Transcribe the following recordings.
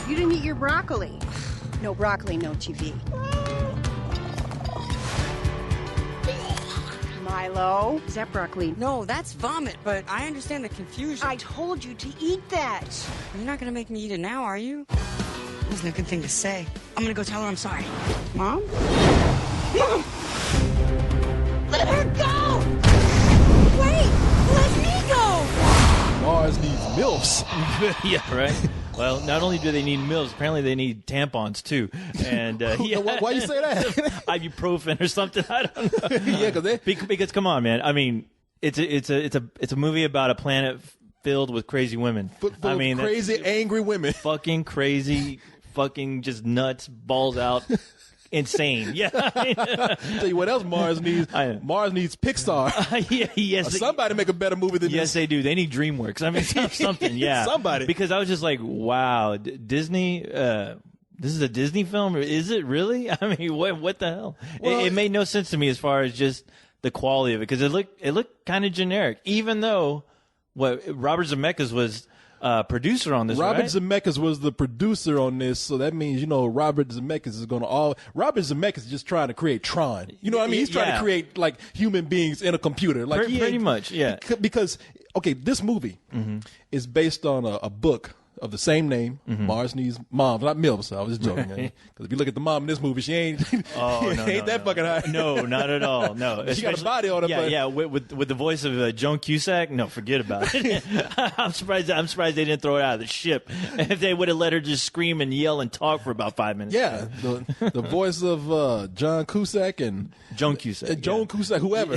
You didn't eat your broccoli. No broccoli, no TV. Milo, is that broccoli? No, that's vomit, but I understand the confusion. I told you to eat that. You're not gonna make me eat it now, are you? Wasn't a good thing to say. I'm gonna go tell her I'm sorry. Mom? Mom! Let her go! Wait! Let me go! Mars needs MILFs. Yeah, right. Well, not only do they need MILFs, apparently they need tampons too. And yeah. Why you say that? Ibuprofen or something. I don't know. Yeah, because come on, man. I mean, it's a movie about a planet filled with crazy women. I mean, crazy, angry women. Fucking crazy, fucking just nuts, balls out. Insane. Yeah. Tell you what else Mars needs. Mars needs Pixar. Yes. Somebody make a better movie than this. Yes, they do. They need DreamWorks. I mean, something. Yeah. Somebody. Because I was just like, wow, Disney. This is a Disney film. Is it really? I mean, what the hell? Well, it made no sense to me as far as just the quality of it because it looked kind of generic. Even though what Robert Zemeckis was. Producer on this, Robert right? Zemeckis was the producer on this, so that means, Robert Zemeckis is going to Robert Zemeckis is just trying to create Tron. You know what I mean? He's trying to create, like, human beings in a computer. Like pretty much, yeah. Because, okay, this movie is based on a book of the same name, Mars Needs Moms, not MILFs. I was just joking. Because if you look at the mom in this movie, she ain't fucking high. No, not at all. No, she got a body on her. Yeah, with the voice of Joan Cusack. No, forget about it. I'm surprised they didn't throw it out of the ship. If they would have let her just scream and yell and talk for about 5 minutes. Yeah, the voice of John Cusack and Joan Cusack, Cusack, whoever.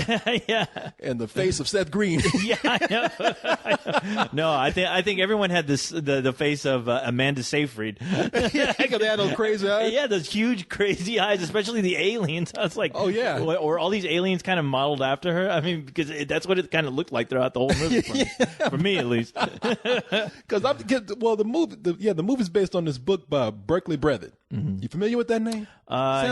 Yeah, and the face of Seth Green. Yeah, I know. No, I think everyone had the face of Amanda Seyfried. Yeah, because they had those crazy eyes. Yeah, those huge crazy eyes, especially the aliens. I was like, oh yeah, or all these aliens kind of modeled after her. I mean, because that's what it kind of looked like throughout the whole movie, for me at least. Because the movie's based on this book by Berkeley Breathitt. You familiar with that name?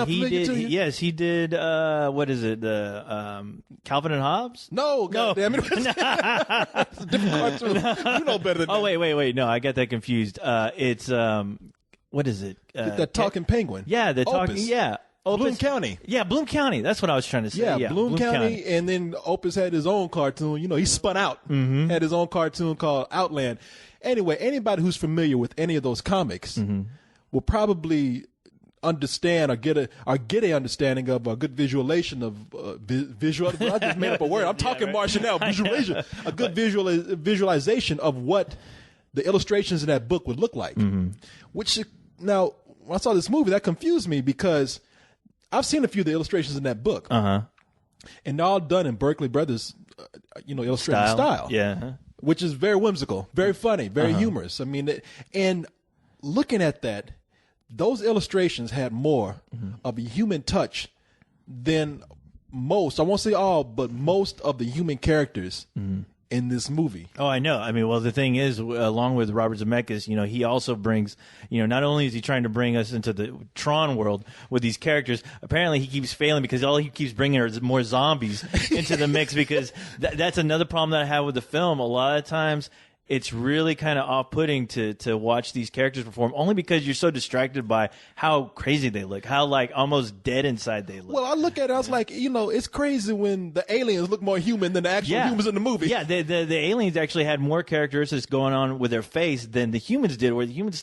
He did. Yes, he did. What is it? The Calvin and Hobbes? No, goddamn it! It's a different cartoon. You know better than that. Oh wait. No, I got that confused. It's what is it? That talking penguin. Yeah, the talking. Opus. Yeah. Opus. Bloom County. Yeah, Bloom County. That's what I was trying to say. Yeah, Bloom County. And then Opus had his own cartoon. He spun out. Had his own cartoon called Outland. Anyway, anybody who's familiar with any of those comics will probably understand or get a understanding of a good visualization of visual. I just made up a word. I'm talking Martian now. Visualization. A good visualization of what the illustrations in that book would look like. Which now, when I saw this movie, that confused me because I've seen a few of the illustrations in that book, and they're all done in Berkeley Brothers, illustrating style. Yeah, which is very whimsical, very funny, very humorous. I mean, and looking at that, those illustrations had more of a human touch than most. I won't say all, but most of the human characters in this movie. Oh, I know. I mean, well, the thing is, along with Robert Zemeckis, he also brings, not only is he trying to bring us into the Tron world with these characters, apparently he keeps failing because all he keeps bringing are more zombies into the mix because that's another problem that I have with the film. A lot of times it's really kind of off-putting to watch these characters perform only because you're so distracted by how crazy they look, how like almost dead inside they look. Well, I look at it, I was like, it's crazy when the aliens look more human than the actual humans in the movie. Yeah, the aliens actually had more characteristics going on with their face than the humans did, where the humans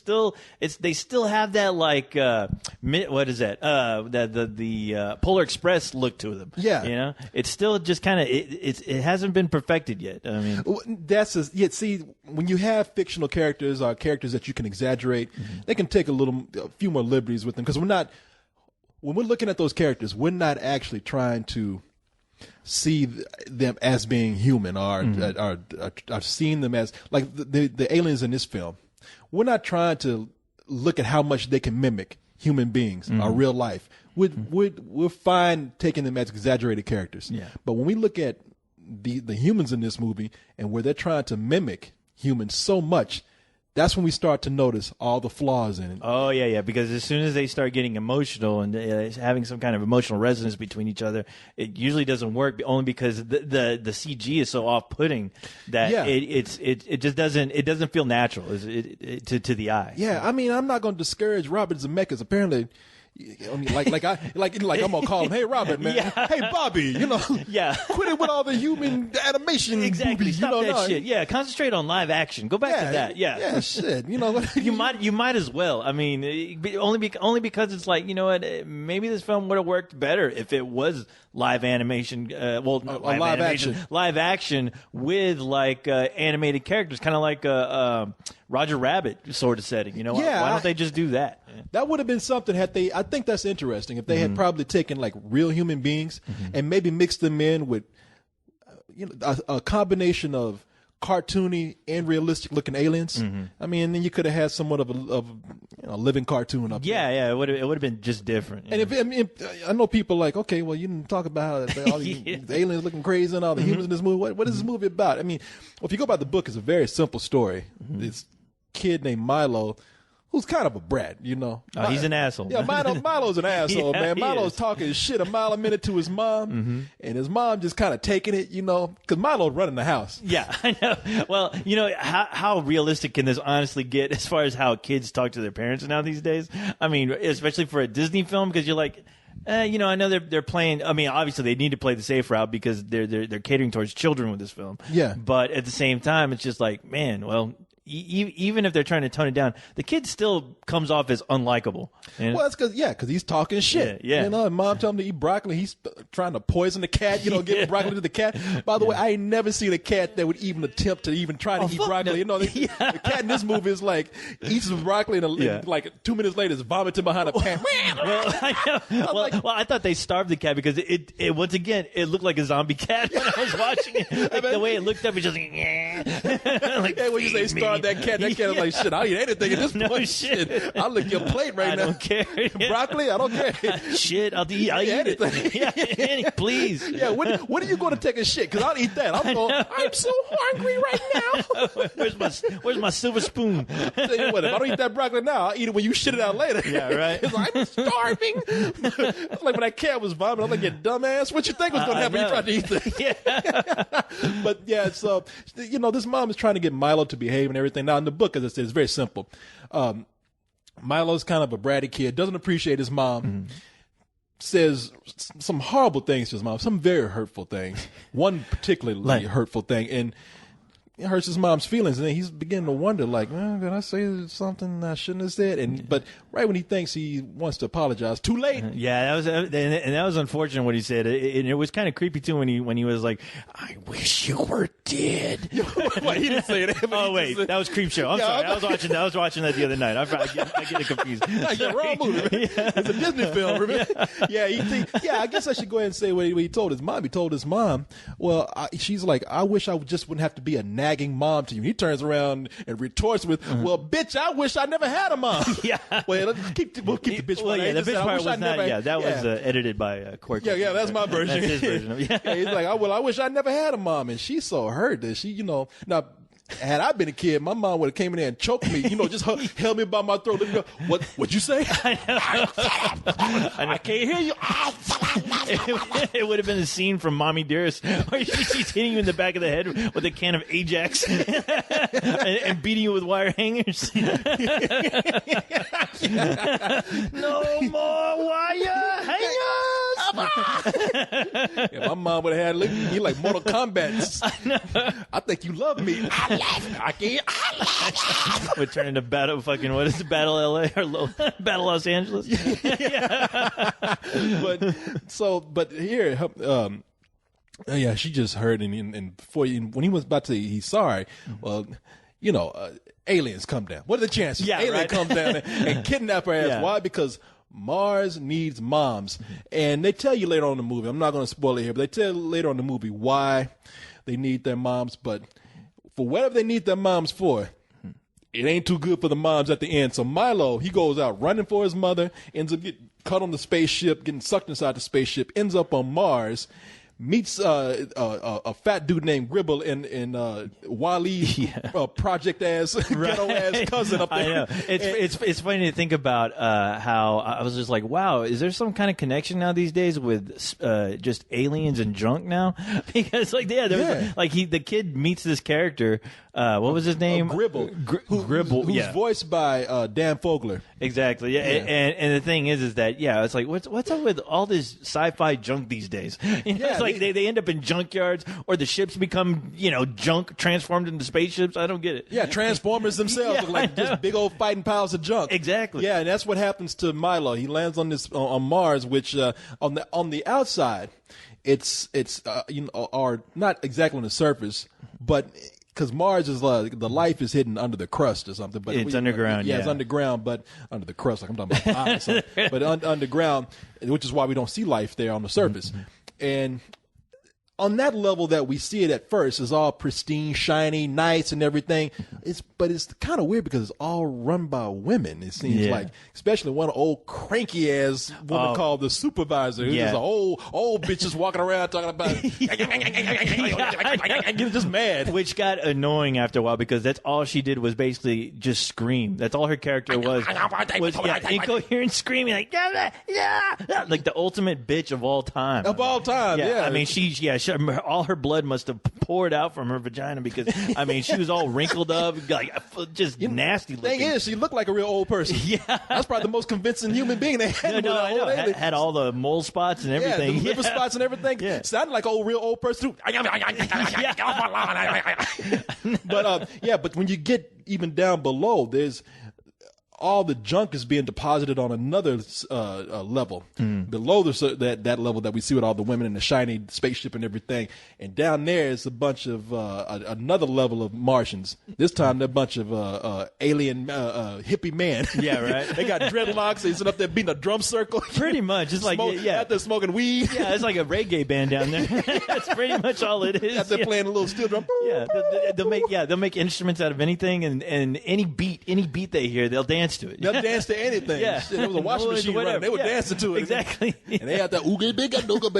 they still have that like, what is that? The Polar Express look to them. Yeah. It's still just kind of, it hasn't been perfected yet. I mean. See, when you have fictional characters or characters that you can exaggerate, they can take a few more liberties with them because when we're looking at those characters, we're not actually trying to see them as being human or seeing them as like the aliens in this film. We're not trying to look at how much they can mimic human beings or real life. We're fine taking them as exaggerated characters. Yeah. But when we look at the humans in this movie and where they're trying to mimic humans so much, that's when we start to notice all the flaws in it. Oh, yeah. Because as soon as they start getting emotional and having some kind of emotional resonance between each other, it usually doesn't work. Only because the CG is so off-putting that it just doesn't feel natural to the eye. Yeah, I mean, I'm not going to discourage Robert Zemeckis. Apparently, I mean, like I'm gonna call him, hey Robert, man, hey Bobby, quit it with all the human animation. Exactly, boobies, stop that shit. Yeah, concentrate on live action. Go back to that. Yeah, shit. you might as well. I mean, only because it's like, you know what? Maybe this film would have worked better if it was live animation. Live action with like animated characters, kind of like Roger Rabbit sort of setting. You know, why don't they just do that? That would have been something had they. I think that's interesting if they had probably taken like real human beings and maybe mixed them in with, a combination of cartoony and realistic looking aliens. I mean, then you could have had somewhat of a living cartoon up there. Yeah, it would have been just different. And if I know people like, okay, well, you didn't talk about all the aliens looking crazy and all the humans in this movie. What is this movie about? I mean, well, if you go by the book, it's a very simple story. This kid named Milo, who's kind of a brat, Oh, he's an asshole. Yeah, Milo's an asshole, man. Milo's talking shit a mile a minute to his mom, and his mom just kind of taking it, because Milo's running the house. Yeah, I know. Well, how realistic can this honestly get as far as how kids talk to their parents now these days? I mean, especially for a Disney film, because you're like, I know they're playing. I mean, obviously they need to play the safe route because they're catering towards children with this film. Yeah. But at the same time, it's just like, man, well, even if they're trying to tone it down, the kid still comes off as unlikable. Well, that's because he's talking shit. Yeah. And mom told him to eat broccoli. He's trying to poison the cat. Giving broccoli to the cat. By the way, I ain't never seen a cat that would even attempt to even try to eat broccoli. No. The cat in this movie is like eats some broccoli and like 2 minutes later is vomiting behind a pan. I thought they starved the cat because it once again it looked like a zombie cat when I was watching it. Like the way it looked up, it just like when you say starve that cat was like, shit, I'll eat anything at this point. Shit, I'll lick your plate right now. I don't care. Broccoli, I don't care. Shit, I'll eat anything. Please. Yeah, when are you going to take a shit? Because I'll eat that. I'm so hungry right now. Where's my silver spoon? Tell you what, if I don't eat that broccoli now, I'll eat it when you shit it out later. Yeah, right. It's like, I'm starving. It's like when that cat was vomiting, I'm like, you dumbass. What you think was going to happen? You tried to eat this. Yeah. But yeah, so, this mom is trying to get Milo to behave and everything. Now, in the book, as I said, it's very simple. Milo's kind of a bratty kid, doesn't appreciate his mom, says some horrible things to his mom, some very hurtful things, one particularly hurtful thing, and it hurts his mom's feelings, and then he's beginning to wonder, like, did I say something I shouldn't have said? But right when he thinks he wants to apologize, too late. Yeah, that was unfortunate what he said, and it was kind of creepy too when he was like, "I wish you were dead." Wait, he didn't say that. Oh wait, that was Creepshow. I'm sorry, I was watching that the other night. I get it confused. Yeah, wrong movie. Man. It's a Disney film. Remember? Yeah, I guess I should go ahead and say what he told his mom. He told his mom, well, she's like, I wish I just wouldn't have to be a nagging mom to you. He turns around and retorts with, well, bitch, I wish I never had a mom. Yeah. Well, we'll keep the bitch part. Well, yeah, the bitch part was not. That was edited by Korey. Yeah, that's my version. That's his version of it. Yeah, he's like, I wish I never had a mom, and she's so hurt that she, now. Had I been a kid, my mom would have came in there and choked me, just held me by my throat. What'd you say? I can't hear you. It would have been a scene from Mommy Dearest where she's hitting you in the back of the head with a can of Ajax and beating you with wire hangers. No more wire hangers. Yeah, my mom would have had you like Mortal Kombat. I think you love me. I can't. Would turn into battle what is it, Battle LA or Battle Los Angeles? But here, yeah, she just heard and before when he was about to, he's sorry. Well, aliens come down. What are the chances? Yeah, alien right. comes down and kidnap her ass. Yeah. Why? Because Mars needs moms, and they tell you later on in the movie. I'm not going to spoil it here, but they tell you later on in the movie why they need their moms. But for whatever they need their moms for, it ain't too good for the moms at the end. So Milo, he goes out running for his mother, ends up getting cut on the spaceship, getting sucked inside the spaceship, ends up on Mars, meets a fat dude named Gribble in Wally project ass ghetto ass cousin up there. I know. It's funny to think about how I was just like, wow, is there some kind of connection now these days with just aliens and junk now? Because like the kid meets this character. What was his name? Gribble. Gribble. Who's voiced by Dan Fogler. Exactly. Yeah. And the thing is that it's like what's up with all this sci-fi junk these days? It's like they end up in junkyards, or the ships become junk transformed into spaceships. I don't get it. Yeah, Transformers themselves look like just big old fighting piles of junk. Exactly. Yeah, and that's what happens to Milo. He lands on on Mars, which on the outside, it's are not exactly on the surface, but. Because Mars is the life is hidden under the crust or something, but it's underground. Yeah, it's underground, but under the crust, like I'm talking about ice, but underground, which is why we don't see life there on the surface. And on that level that we see it at first is all pristine, shiny, nice, and everything. But it's kind of weird because it's all run by women. It seems like, especially one old cranky ass woman called the supervisor. Who's just an old bitch just walking around talking about just mad. Which got annoying after a while because that's all she did was basically just scream. That's all her character was incoherent screaming like like the ultimate bitch of all time. Of all time, yeah. I mean, all her blood must have poured out from her vagina because I mean she was all wrinkled up, like just nasty looking. Thing is, she looked like a real old person. Yeah, that's probably the most convincing human being they had. No, I know. Had all the mole spots and everything. Yeah, the liver spots and everything. Yeah. Sounded like a real old person. But when you get even down below, there's all the junk is being deposited on another level below that level that we see with all the women and the shiny spaceship and everything. And down there is a bunch of another level of Martians. This time they're a bunch of alien hippie men. Yeah, right. They got dreadlocks. They sit up there beating a drum circle. Pretty much, it's like out there smoking weed. Yeah, it's like a reggae band down there. That's pretty much all it is. Out there playing a little steel drum. Yeah, they'll make instruments out of anything, and any beat they hear, they'll dance to it. They'll dance to anything. Yeah. There was a washing machine running. They were dancing to it. Exactly. And they had that ooga big nooga.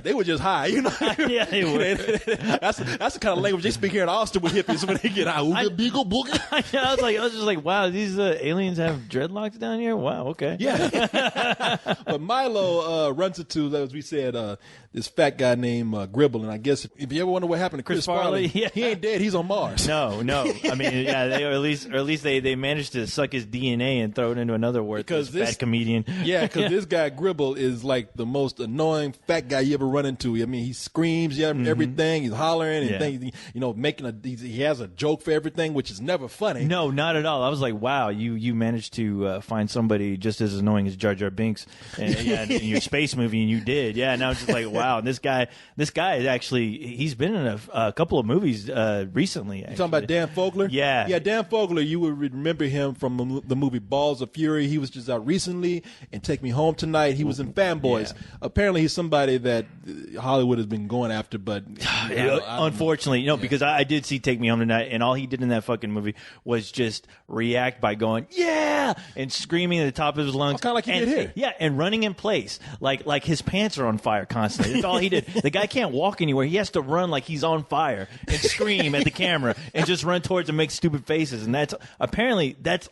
They were just high, Yeah, they were. That's the kind of language they speak here in Austin with hippies when they get high. Ooga big booga. I was just like, wow, these aliens have dreadlocks down here. Wow, okay. Yeah. But Milo runs into, as we said, this fat guy named Gribble, and I guess if you ever wonder what happened to Chris Farley, he ain't dead. He's on Mars. No. I mean, yeah, at least they managed to suck his DNA and throw it into another worthless fat comedian. Yeah, because this guy Gribble is like the most annoying fat guy you ever run into. I mean, he screams everything. He's hollering and things. He has a joke for everything, which is never funny. No, not at all. I was like, wow, you managed to find somebody just as annoying as Jar Jar Binks in your space movie, and you did. Yeah, and I was just like, wow. And this guy is actually, he's been in a couple of movies recently. You talking about Dan Fogler? Yeah. Yeah, Dan Fogler, you would remember him from the movie Balls of Fury. He was just out recently in Take Me Home Tonight. He was in Fanboys. Yeah. Apparently, he's somebody that Hollywood has been going after, but unfortunately, because I did see Take Me Home Tonight, and all he did in that fucking movie was just react by going, yeah, and screaming at the top of his lungs. Kind of like he did here. Yeah, and running in place. Like his pants are on fire constantly. That's all he did. The guy can't walk anywhere. He has to run like he's on fire and scream at the camera and just run towards and make stupid faces. And that's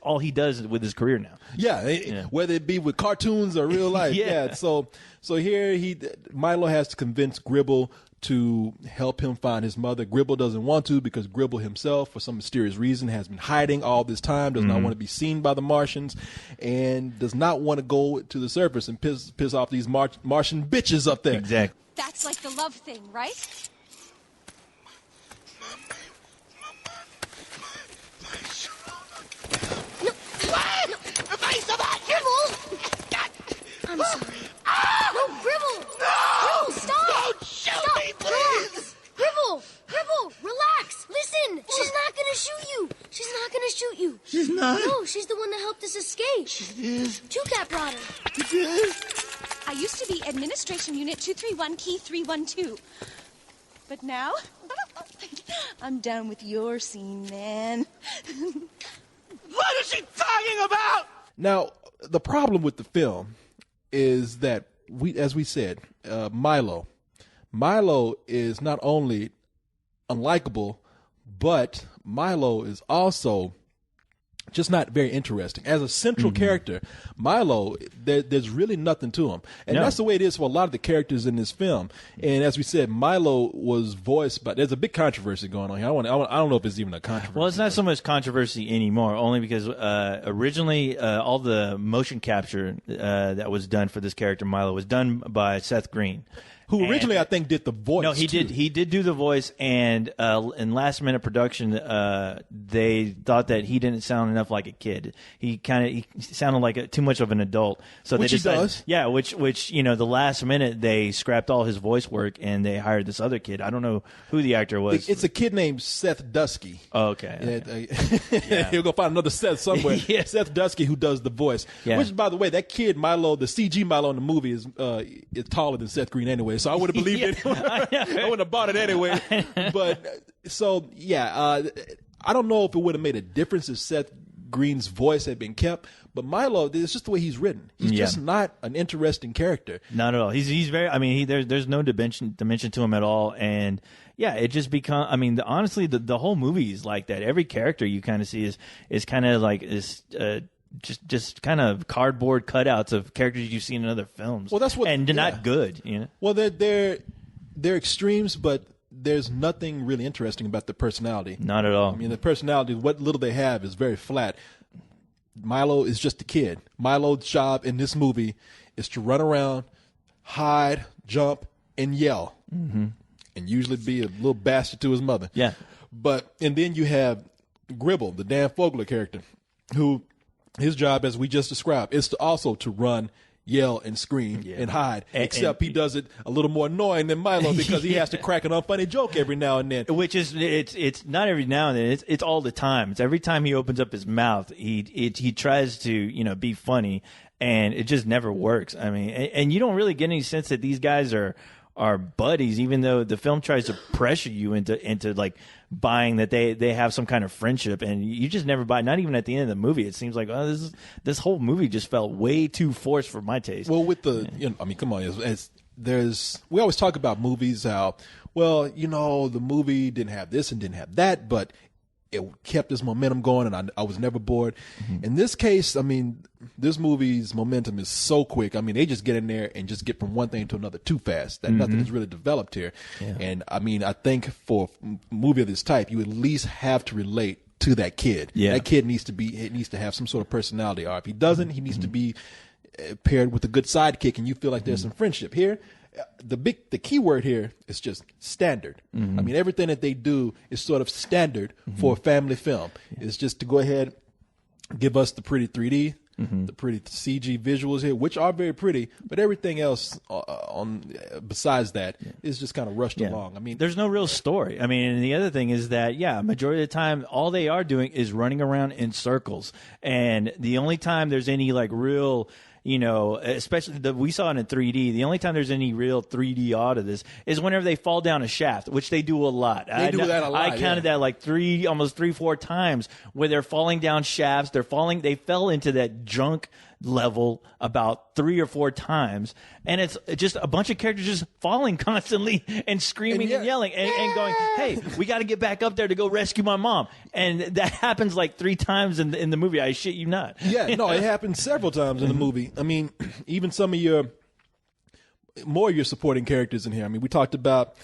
all he does with his career now. Yeah, whether it be with cartoons or real life. Yeah. So here Milo has to convince Gribble to help him find his mother. Gribble doesn't want to because Gribble himself, for some mysterious reason, has been hiding all this time, does not want to be seen by the Martians, and does not want to go to the surface and piss off these Martian bitches up there. Exactly. That's like the love thing, right? I'm sorry. No, Gribble! No! Gribble, stop! Don't shoot me, please! Gribble, relax! Listen! She's not gonna shoot you! She's not? No, she's the one that helped us escape. She is? Two-Cat brought her. You did? I used to be Administration Unit 231 Key 312. But now, I'm down with your scene, man. What is she talking about? Now, the problem with the film is that as we said, Milo, Milo is not only unlikable, but Milo is also just not very interesting. As a central character, Milo, there's really nothing to him. And that's the way it is for a lot of the characters in this film. And as we said, Milo was voiced by, there's a big controversy going on here. I don't know if it's even a controversy. Well, it's not so much controversy anymore, only because originally all the motion capture that was done for this character, Milo, was done by Seth Green. Who originally, I think, did the voice. No, he did. He did do the voice, and in last minute production, they thought that he didn't sound enough like a kid. He sounded like too much of an adult. So which they decided, he does. Yeah, which the last minute they scrapped all his voice work and they hired this other kid. I don't know who the actor was. It's a kid named Seth Dusky. Oh, okay. He'll go find another Seth somewhere. Yeah. Seth Dusky, who does the voice. Yeah. Which, by the way, that kid Milo, the CG Milo in the movie is taller than Seth Green anyway. So I would have believed it. I wouldn't have bought it anyway. But so I don't know if it would have made a difference if Seth Green's voice had been kept. But Milo, it's just the way he's written. He's just not an interesting character. Not at all. He's very. I mean, there's no dimension to him at all, and it just becomes. I mean, honestly, the whole movie is like that. Every character you kind of see is kind of like is. Just kind of cardboard cutouts of characters you've seen in other films. Well, that's what, and not good. Well, they're extremes, but there's nothing really interesting about the personality. Not at all. I mean, the personality, what little they have, is very flat. Milo is just a kid. Milo's job in this movie is to run around, hide, jump, and yell, and usually be a little bastard to his mother. Yeah. And then you have Gribble, the Dan Fogler character, who. His job, as we just described, is to run, yell, and scream and hide. Except he does it a little more annoying than Milo because he has to crack an unfunny joke every now and then. Which is it's not every now and then. It's all the time. It's every time he opens up his mouth, he tries to be funny, and it just never works. I mean, and you don't really get any sense that these guys are buddies, even though the film tries to pressure you into like buying that they have some kind of friendship, and you just never buy. Not even at the end of the movie, it seems like this whole movie just felt way too forced for my taste. Well, with I mean, come on, we always talk about movies how the movie didn't have this and didn't have that, but it kept this momentum going, and I was never bored. In this case, I mean, this movie's momentum is so quick. I mean, they just get in there and just get from one thing to another too fast. That nothing is really developed here. Yeah. And I mean, I think for a movie of this type, you at least have to relate to that kid. Yeah. That kid needs to have some sort of personality. Or if he doesn't, he needs to be paired with a good sidekick, and you feel like there's some friendship here. The key word here is just standard. I mean, everything that they do is sort of standard for a family film. It's just to go ahead, give us the pretty 3D, the pretty CG visuals here, which are very pretty, but everything else besides that is just kind of rushed along. I mean, there's no real story. I mean, and the other thing is that majority of the time, all they are doing is running around in circles, and the only time there's any like real. Especially we saw it in 3D. The only time there's any real 3D out of this is whenever they fall down a shaft, which they do a lot. They do that a lot. I counted that like almost 3-4 times where they're falling down shafts. They fell into that junk level about 3 or 4 times, and it's just a bunch of characters just falling constantly and screaming and yelling and going, "Hey, we got to get back up there to go rescue my mom." And that happens like 3 times in the movie. I shit you not. Yeah, no, it happens several times in the movie. I mean, even some of your supporting characters in here. I mean, we talked about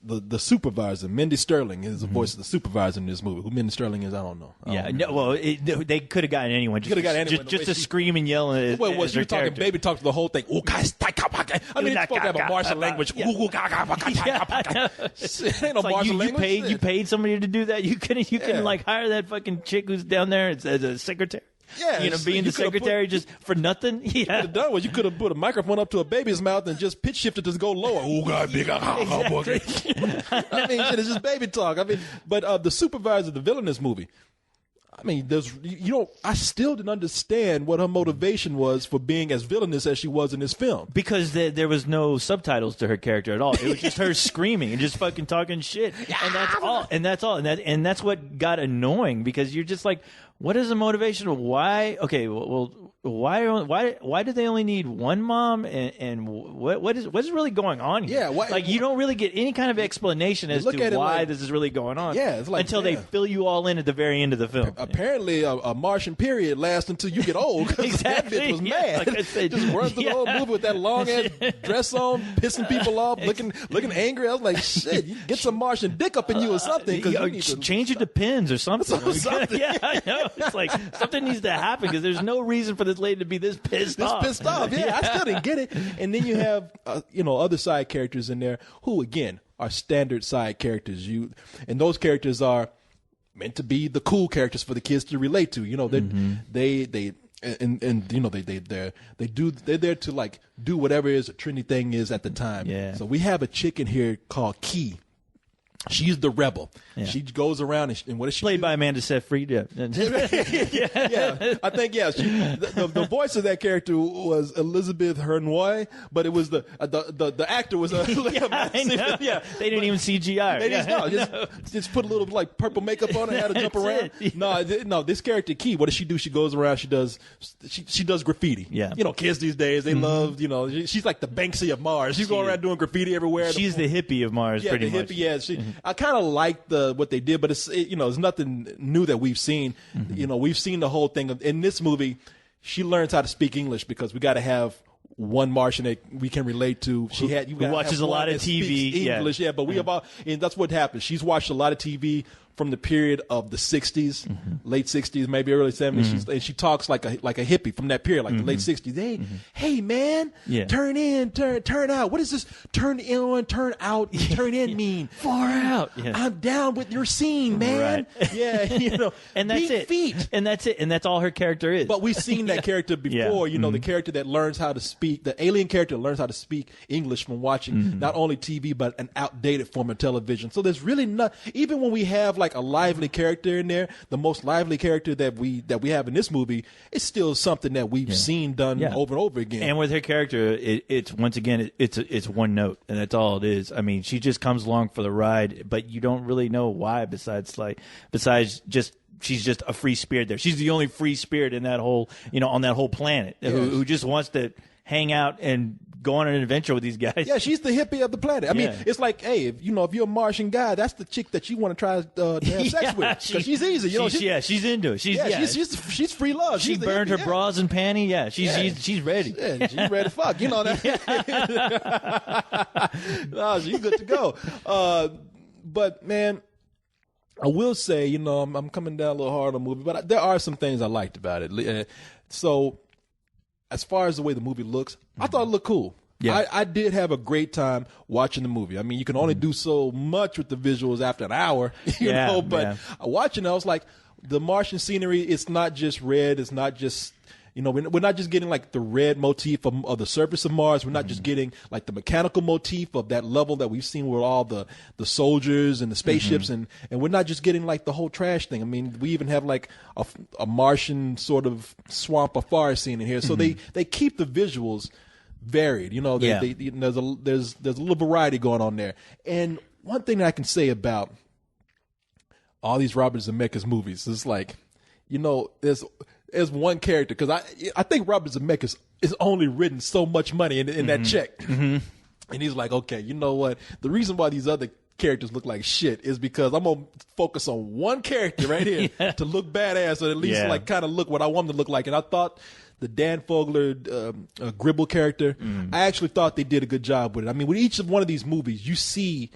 the supervisor, Mindy Sterling, is the voice of the supervisor in this movie. Who Mindy Sterling is, I don't know. They could have gotten anyone. Just to scream and yell. Well, you were talking baby talk to the whole thing. I mean, it's supposed to have a martial language. Ain't no martial language. You paid somebody to do that. You couldn't like hire that fucking chick who's down there as a secretary. Yeah, being the secretary just for nothing. You could have done was you could have put a microphone up to a baby's mouth and just pitch shifted to go lower. Oh God, big I mean, shit, it's just baby talk. I mean, but the supervisor, the villain in this movie, I mean, I still didn't understand what her motivation was for being as villainous as she was in this film. Because there was no subtitles to her character at all. It was just her screaming and just fucking talking shit. And that's all. And that's what got annoying, because you're just like, what is the motivation? Why? Okay, well, why do they only need one mom? And what's really going on here? Yeah, you don't really get any kind of explanation as to why this is really going on. Yeah, it's like, until they fill you all in at the very end of the film. Apparently, a Martian period lasts until you get old. Exactly. That bitch was mad. Like I said, just runs through the whole movie with that long ass dress on, pissing people off, looking angry. I was like, shit, you get some Martian dick up in you or something. Change it to pins or something. Something. Yeah, I know. It's like something needs to happen, because there's no reason for this lady to be this pissed off. Yeah, I still didn't get it. And then you have other side characters in there who, again, are standard side characters. And those characters are meant to be the cool characters for the kids to relate to. They're there to like do whatever is a trendy thing is at the time. Yeah. So we have a chick in here called Key. She's the rebel. Yeah. She goes around and what is she? Played by Amanda Seyfried. Yeah. I think the voice of that character was Elizabeth Hernoy, but it was the actor was They didn't even CGI. Just put a little like purple makeup on her, had to jump around. No, this character Key, what does she do? She goes around. She does graffiti. Yeah. Kids these days they love. She's like the Banksy of Mars. She's going around doing graffiti everywhere. She's the hippie of Mars, pretty much. Yeah, I kind of like what they did, but it's nothing new that we've seen. We've seen the whole thing in this movie. She learns how to speak English because we got to have one Martian that we can relate to. Who watches a lot of TV, English, but we have and that's what happens. She's watched a lot of TV from the period of the 60s, late 60s, maybe early 70s. And she talks like a hippie from that period, like the late 60s. Hey man, turn in, turn out. What does this turn in, turn out, turn in mean? Far out. Yeah. I'm down with your scene, man. Right. Yeah, and that's it. Feet. And that's it. And that's all her character is. But we've seen that character before. The character that learns how to speak, the alien character learns how to speak English from watching not only TV but an outdated form of television. So there's really not, even when we have like a lively character in there, the most lively character that we have in this movie, it's still something that we've seen done over and over again. And with her character, it's once again it's one note, and that's all it is. I mean, she just comes along for the ride, but you don't really know why. Besides just she's just a free spirit there. She's the only free spirit in that whole on that whole planet who just wants to hang out and go on an adventure with these guys. Yeah, she's the hippie of the planet. I mean, it's like, hey, if you're a Martian guy, that's the chick that you want to try to have sex with, because she's easy. She's into it. She's free love. She burned her bras and panty. Yeah, she's ready. Yeah, she's ready to fuck. You know that. No, she's good to go. But man, I will say, I'm coming down a little hard on the movie, but there are some things I liked about it. So, as far as the way the movie looks, I thought it looked cool. Yeah. I did have a great time watching the movie. I mean, you can only do so much with the visuals after an hour, but watching it, I was like, the Martian scenery, it's not just red, it's not just, we're not just getting like the red motif of the surface of Mars. We're not just getting like the mechanical motif of that level that we've seen with all the soldiers and the spaceships, and we're not just getting like the whole trash thing. I mean, we even have like a Martian sort of swamp or forest scene in here. So they keep the visuals varied. There's a little variety going on there. And one thing that I can say all these Robert Zemeckis movies is like, there's one character, because I think Robert Zemeckis is only written so much money in that check. And he's like, okay, you know what? The reason why these other characters look like shit is because I'm going to focus on one character right here to look badass, or at least like kind of look what I want him to look like. And I thought the Dan Fogler Gribble character, I actually thought they did a good job with it. I mean, with each of one of these movies, you see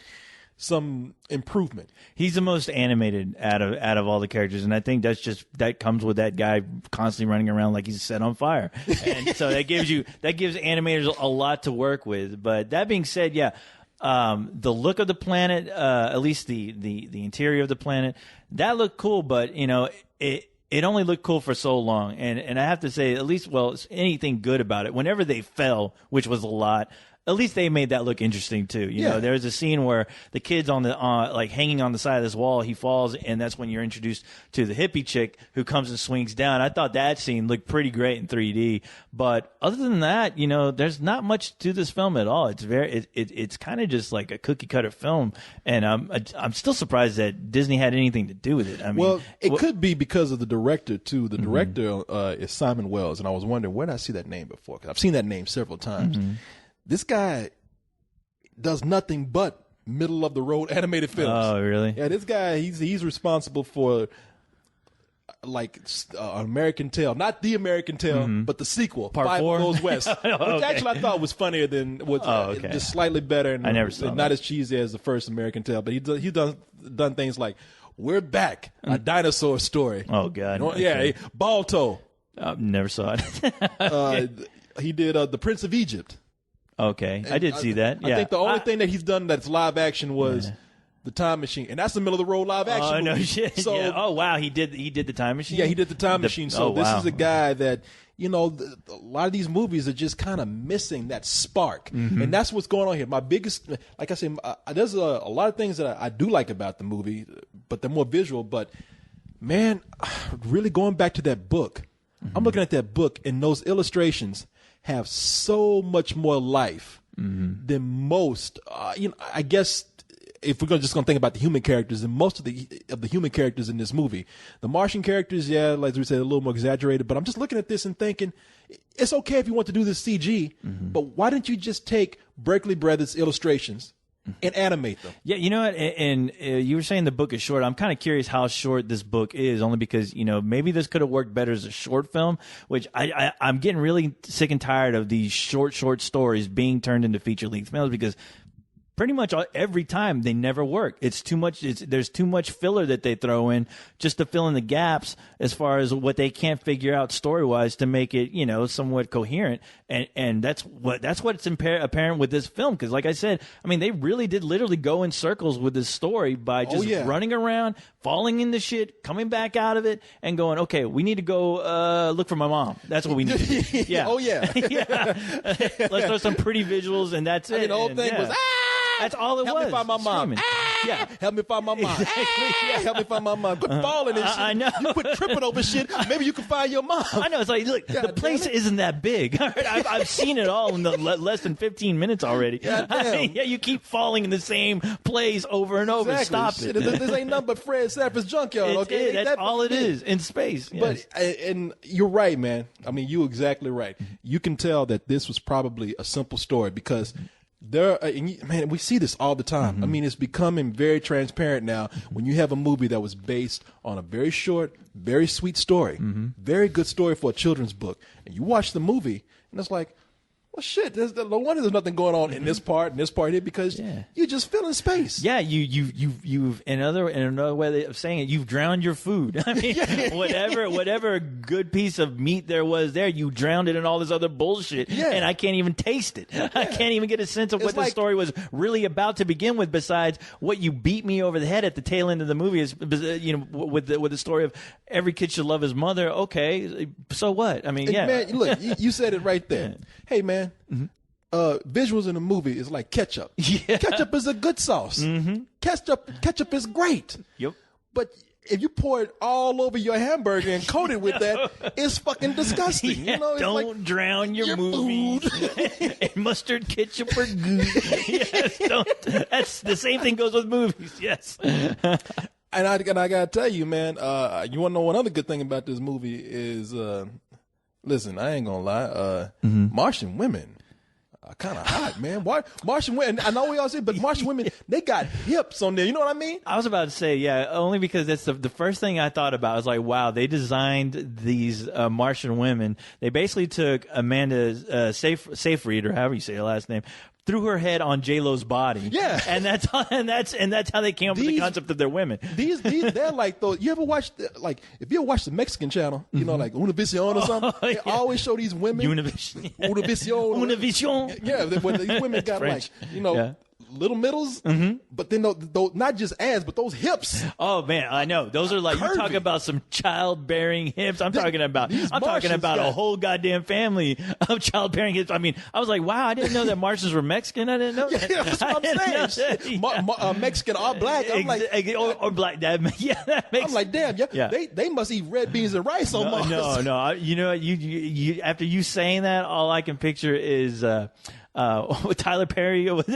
some improvement. He's the most animated out of all the characters, and I think that comes with that guy constantly running around like he's set on fire. And so that gives animators a lot to work with. But that being said, the look of the planet, at least the interior of the planet, that looked cool, but it only looked cool for so long. And I have to say, at least, anything good about it, whenever they fell, which was a lot, at least they made that look interesting too. You know, there's a scene where the kid's on the like hanging on the side of this wall. He falls, and that's when you're introduced to the hippie chick who comes and swings down. I thought that scene looked pretty great in 3D. But other than that, you know, there's not much to this film at all. It's it's kind of just like a cookie cutter film, and I'm still surprised that Disney had anything to do with it. I mean, well, it could be because of the director too. The director is Simon Wells, and I was wondering where did I see that name before? Because I've seen that name several times. This guy does nothing but middle of the road animated films. Oh, really? Yeah, this guy he's responsible for like American Tail, not the American Tail, but the sequel, Part Five 4? Goes West, which Okay. actually I thought was funnier than just slightly better and I never saw not that. as cheesy as the first American Tail. But he's done things like We're Back, a dinosaur story. Oh God, You know, yeah, Balto. never saw it. He did The Prince of Egypt. Okay, I did see that. Yeah. I think the only thing that he's done that's live action was The Time Machine, and that's the middle of the road live action. Oh no movie. shit! So, yeah. Oh wow, he did the Time Machine. yeah, he did The Time Machine. So this wow. is a guy that, you know, a lot of these movies are just kind of missing that spark, and that's what's going on here. My biggest, like I said, there's a lot of things that I do like about the movie, but they're more visual. But man, really going back to that book, I'm looking at that book, and those illustrations have so much more life than most. You know, I guess if we're just going to think about the human characters, than most of the human characters in this movie. The Martian characters, yeah, like we said, a little more exaggerated. But I'm just looking at this and thinking, it's okay if you want to do this CG, but why didn't you just take Berkeley Brothers illustrations and animate them? Yeah, you know what? And you were saying the book is short. I'm kind of curious how short this book is, only because, you know, maybe this could have worked better as a short film, which I'm getting really sick and tired of these short stories being turned into feature-length films, because pretty much every time they never work. It's too much. There's too much filler that they throw in just to fill in the gaps as far as what they can't figure out story-wise to make it, you know, somewhat coherent. And that's what's apparent with this film. Because like I said, I mean, they really did literally go in circles with this story by just running around, falling into shit, coming back out of it, and going, okay, we need to go look for my mom. That's what we need to do. Yeah. Oh yeah. Yeah. Let's throw some pretty visuals, and that's it. I mean, the whole And, thing was that's all it help was. me find my mom. Screaming. Yeah. Help me find my mom. Yeah, help me find my mom. Quit falling and shit. I know. You quit tripping over shit. Maybe you can find your mom. I know. It's like, look, God the place damn it. isn't that big. All right, I've seen it all in the less than 15 minutes already. God I damn. mean, yeah, you keep falling in the same place over and over. Exactly. Stop Shit, it. This ain't nothing but Fred Sanford's junkyard. Okay, Ain't That's that all it big. is in space. Yes. But and you're right, man. I mean, you're exactly right. You can tell that this was probably a simple story because man, we see this all the time. I mean, it's becoming very transparent now when you have a movie that was based on a very short, very sweet story, very good story for a children's book, and you watch the movie, and it's like, well, shit, no wonder there's nothing going on in this part and this part here, because you just fill in space. Yeah, you've another way of saying it, you've drowned your food. I mean, whatever good piece of meat there was there, you drowned it in all this other bullshit, and I can't even taste it. I can't even get a sense of what the story was really about to begin with, besides what you beat me over the head at the tail end of the movie is, you know, with the story of every kid should love his mother. Okay, so what? I mean, And man, look, you said it right there. Hey, man. Visuals in a movie is like ketchup. Yeah. Ketchup is a good sauce. Ketchup is great. Yep. But if you pour it all over your hamburger and coat it with that, it's fucking disgusting. Yeah, You know, it's don't like drown your movies in mustard, ketchup, or goo. Yes, don't. That's the same thing goes with movies. Yes. And I gotta tell you, man. You want to know one other good thing about this movie is, listen, I ain't gonna lie. Martian women are kind of hot, man. Why Martian women? I know we all say, but Martian women, they got hips on there. You know what I mean? I was about to say, yeah, only because that's the first thing I thought about. I was like, wow, they designed these Martian women. They basically took Amanda Seyfried, or however you say her last name, threw her head on J-Lo's body. Yeah. And that's how they came up with the concept of their women. These they're like those. You ever watch if you ever watch the Mexican channel, you know, like Univision or something, they always show these women. Univision. Univision. Univision. Yeah, when these women got French. like, you know, little middles, but then not just ass, but those hips. Oh man, I know. Those are like, you talk about some childbearing hips. I'm talking about a whole goddamn family of childbearing hips. I mean, I was like, wow, I didn't know that Martians were Mexican. I didn't know that. Yeah, that's what I'm saying. Mexican or black. I'm like, or black. That makes. I'm like, damn, they must eat red beans and rice on Mars. No. You know, you after you saying that, all I can picture is Tyler Perry with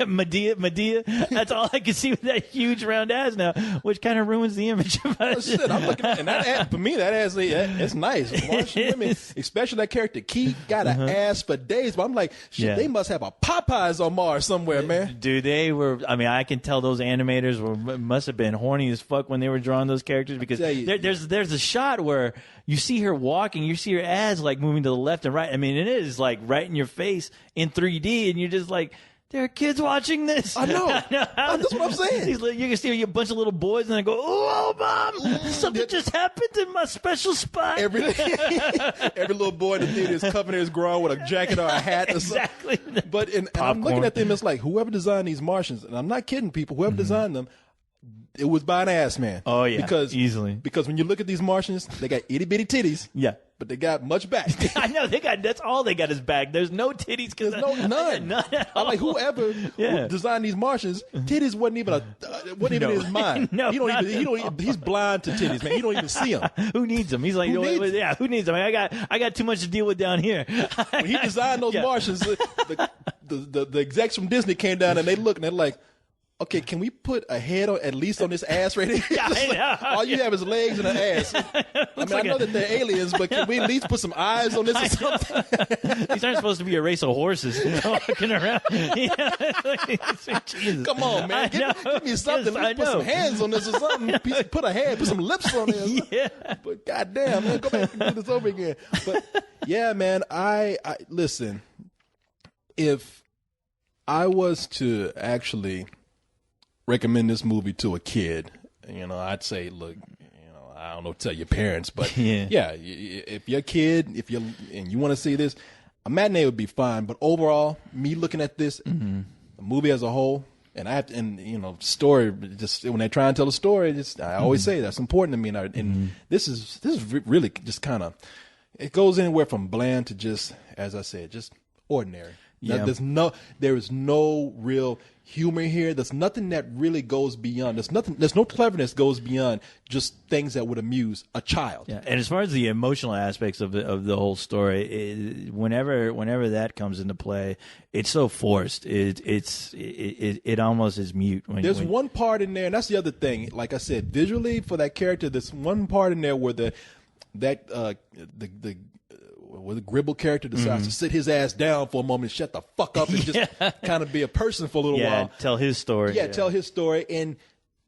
Medea. That's all I can see with that huge round ass now, which kind of ruins the image of us. Shit, I'm looking at, and that ass, for me, that ass, it's nice. Martian women, especially that character Key, got an ass for days. But I'm like, shit, they must have a Popeyes on Mars somewhere, man. Dude, they were. I mean, I can tell those animators must have been horny as fuck when they were drawing those characters, because there's a shot where you see her walking, you see her ass like moving to the left and right. I mean, it is like right in your face in 3D, and you're just like, there are kids watching this. I know. That's what I'm saying. You can see a bunch of little boys, and they go, "Oh, mom, something just happened in my special spot." Every little boy in the theater is covering his groin with a jacket or a hat or something. Exactly. But and I'm looking at them, it's like, whoever designed these Martians, and I'm not kidding people, whoever designed them, it was by an ass man. Oh yeah, easily. Because when you look at these Martians, they got itty bitty titties. Yeah, but they got much back. I know that's all they got is back. There's no titties. There's none. I'm like, whoever designed these Martians, titties wasn't even in his mind. No, he's blind to titties, man. He don't even see them. Who needs them? He's like, who needs them? I got too much to deal with down here. When he designed those Martians, the execs from Disney came down and they looked and they're like, okay, can we put a head at least on this ass right here? All you have is legs and an ass. I know that they're aliens, but can we at least put some eyes on this or something? These aren't supposed to be a race of horses walking around. Jesus. Come on, man. Give me something. Let's put some hands on this or something. Put a head, put some lips on this. Yeah. But goddamn, man, go back and do this over again. But yeah, man, I listen, if I was to actually recommend this movie to a kid, I'd say, look, I don't know, tell your parents, but if you're a kid, and you want to see this, a matinee would be fine. But overall, me looking at this, the movie as a whole, and story, just when they try and tell a story, I always say that's important to me. And this is really just kind of, it goes anywhere from bland to just, as I said, just ordinary. Yeah. There is no real humor here. There's nothing that really goes beyond. There's no cleverness goes beyond just things that would amuse a child. Yeah. And as far as the emotional aspects of the whole story, whenever that comes into play, it's so forced. It almost is mute. There's one part in there, and that's the other thing. Like I said, visually for that character, there's one part in there where the Gribble character decides to sit his ass down for a moment and shut the fuck up and just kind of be a person for a little while. Tell his story. Tell his story. And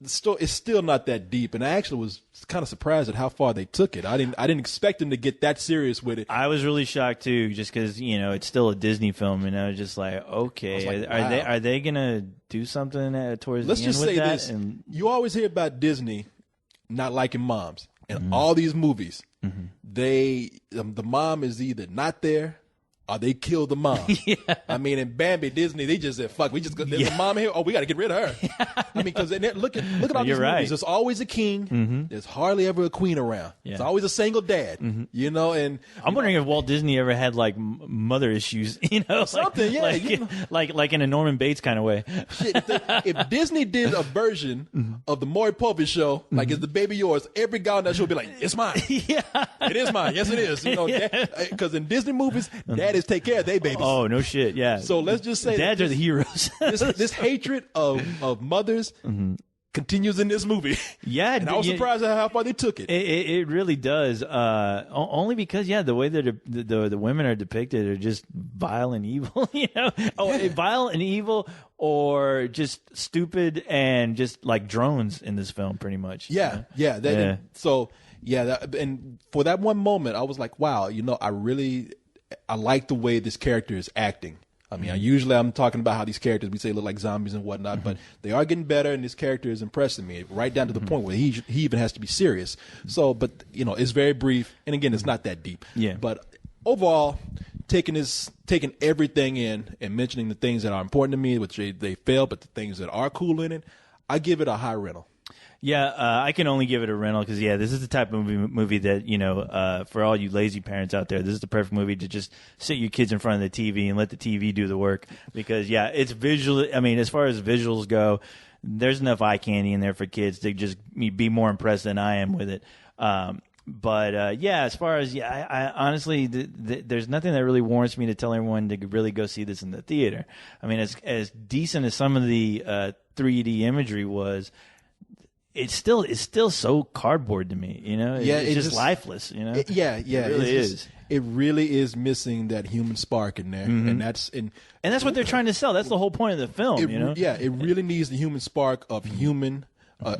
the story is still not that deep. And I actually was kind of surprised at how far they took it. I didn't expect them to get that serious with it. I was really shocked too, just because it's still a Disney film, and I was just like, okay, wow. Are they gonna do something towards Let's the end just with say that? this: you always hear about Disney not liking moms, and all these movies. The mom is either not there or they killed the mom. I mean, in Bambi, Disney, they just said, fuck, there's a mom here. Oh, we got to get rid of her. I mean, because look at all these movies. There's always a king. There's hardly ever a queen around. There's always a single dad, and I'm wondering if Walt Disney ever had like mother issues, something, like in a Norman Bates kind of way. Shit, if Disney did a version of the Maury Povich show, like Is the Baby Yours, every guy on that show would be like, it's mine. It is mine. Yes, it is. Because in Disney movies, daddies take care of their babies. Oh, no shit. Yeah. So let's just say dads are the heroes. this hatred of mothers continues in this movie. Yeah. And I was surprised at how far they took it. It really does. Only because, the way that the women are depicted are just vile and evil, vile and evil, or just stupid and just like drones in this film, pretty much. And for that one moment, I was like, wow, I like the way this character is acting. I mean, usually I'm talking about how these characters, we say, look like zombies and whatnot, but they are getting better, and this character is impressing me, right down to the point where he even has to be serious. So, but, it's very brief, and again, it's not that deep. Yeah. But overall, taking everything in and mentioning the things that are important to me, which they fail, but the things that are cool in it, I give it a high rental. Yeah, I can only give it a rental because, this is the type of movie that, for all you lazy parents out there, this is the perfect movie to just sit your kids in front of the TV and let the TV do the work because, it's visual. I mean, as far as visuals go, there's enough eye candy in there for kids to just be more impressed than I am with it. But as far as I honestly, there's nothing that really warrants me to tell everyone to really go see this in the theater. I mean, as decent as some of the 3D imagery was, it's still so cardboard to me. It's just lifeless. It really is. It really is missing that human spark in there, and that's what they're trying to sell. That's the whole point of the film. It really needs the human spark of human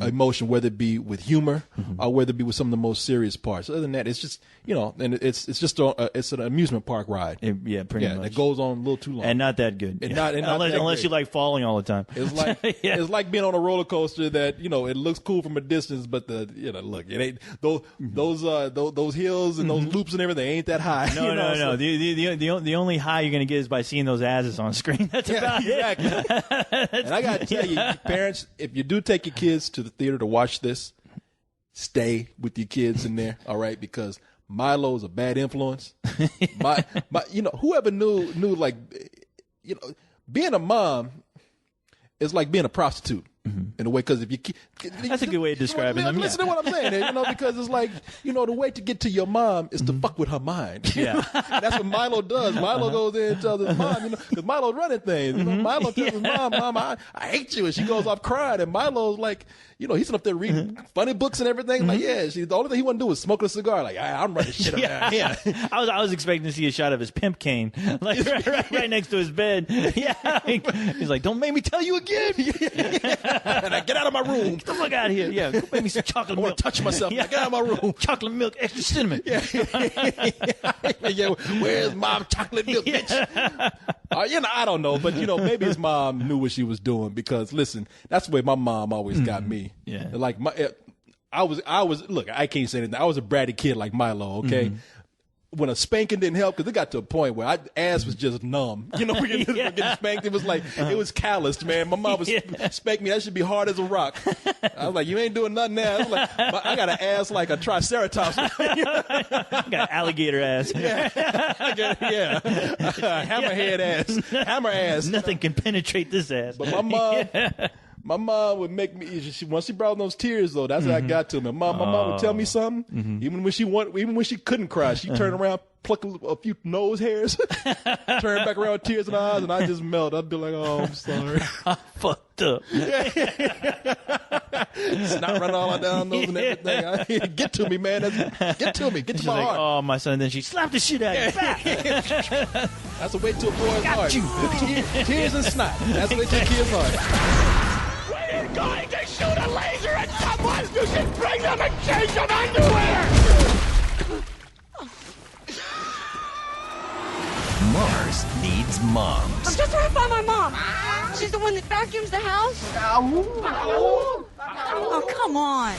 emotion, whether it be with humor or whether it be with some of the most serious parts. Other than that, it's just and it's just it's an amusement park ride. Pretty much. It goes on a little too long and not that good. Unless you like falling all the time. It's like it's like being on a roller coaster that it looks cool from a distance, but look, it ain't those hills and those loops and everything ain't that high. No. The only high you're gonna get is by seeing those asses on screen. That's about exactly. it. And I gotta tell you, parents, if you do take your kids to the theater to watch this, stay with your kids in there, all right? Because Milo's a bad influence. Whoever knew like, being a mom is like being a prostitute in a way. Because if you, that's a good way of describing them. Listen to what I'm saying, because it's like, the way to get to your mom is to fuck with her mind. Yeah, and that's what Milo does. Milo goes in and tells his mom, because Milo's running things. Milo tells his mom, I hate you, and she goes off crying, and Milo's like, he's up there reading funny books and everything. Like, the only thing he want to do is smoke a cigar. Like, I'm running shit around here. I was expecting to see a shot of his pimp cane, like right next to his bed. Yeah, he's like, don't make me tell you again. And I get out of my room. Get the fuck out of here. Yeah, go make me some chocolate milk. I want to touch myself. Get out of my room. Chocolate milk, extra cinnamon. Where's mom chocolate milk, bitch? I don't know, but maybe his mom knew what she was doing because listen, that's the way my mom always got me. Yeah, like I was. Look, I can't say anything. I was a bratty kid like Milo. Okay. When a spanking didn't help, because it got to a point where my ass was just numb. We getting spanked. It was like, it was calloused, man. My mom was spank me. That should be hard as a rock. I was like, you ain't doing nothing now. I was like, I got an ass like a triceratops. I got alligator ass. Hammerhead ass. Hammer ass. Nothing can penetrate this ass. But my mom would make me. Once she brought those tears, though, that's how I got to me. My mom would tell me something, even when she couldn't cry, she turned around, pluck a few nose hairs, turn back around with tears in her eyes, and I just melt. I'd be like, "Oh, I'm sorry, I fucked up." Snot running all down nose and everything. Get to me, man. Get to me. Get to my heart. Oh, my son. And then she slapped the shit out of you. That's a way to a boy's heart. You. Tears and snot. That's the way to a kid's heart. When you're going to shoot a laser at someone, you should bring them a change of underwear! Mars needs moms. I'm just trying to find my mom. She's the one that vacuums the house. Oh, come on.